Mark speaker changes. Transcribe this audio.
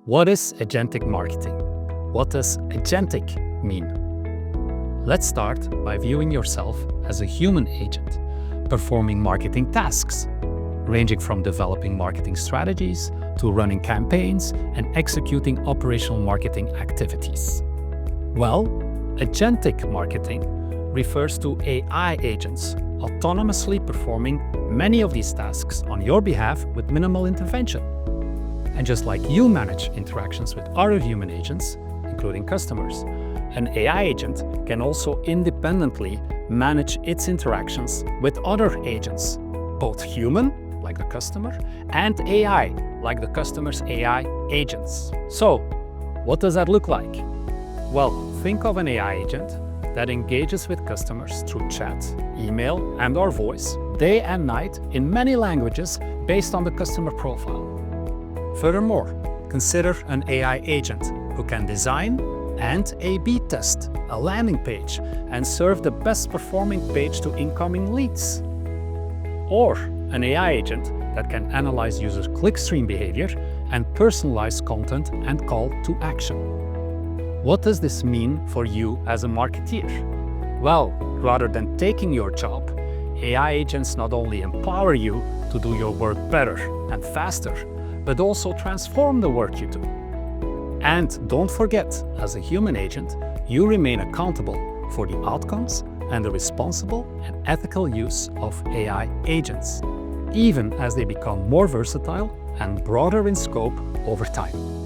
Speaker 1: What is agentic marketing? What does agentic mean? Let's start by viewing yourself as a human agent, performing marketing tasks, ranging from developing marketing strategies to running campaigns and executing operational marketing activities. Well, agentic marketing refers to AI agents autonomously performing many of these tasks on your behalf with minimal intervention. And just like you manage interactions with other human agents, including customers, an AI agent can also independently manage its interactions with other agents, both human, like the customer, and AI, like the customer's AI agents. So, what does that look like? Well, think of an AI agent that engages with customers through chat, email, and/or voice, day and night in many languages based on the customer profile. Furthermore, consider an AI agent who can design and A/B test a landing page and serve the best performing page to incoming leads. Or an AI agent that can analyze users' clickstream behavior and personalize content and call to action. What does this mean for you as a marketeer? Well, rather than taking your job, AI agents not only empower you to do your work better and faster, but also transform the work you do. And don't forget, as a human agent, you remain accountable for the outcomes and the responsible and ethical use of AI agents, even as they become more versatile and broader in scope over time.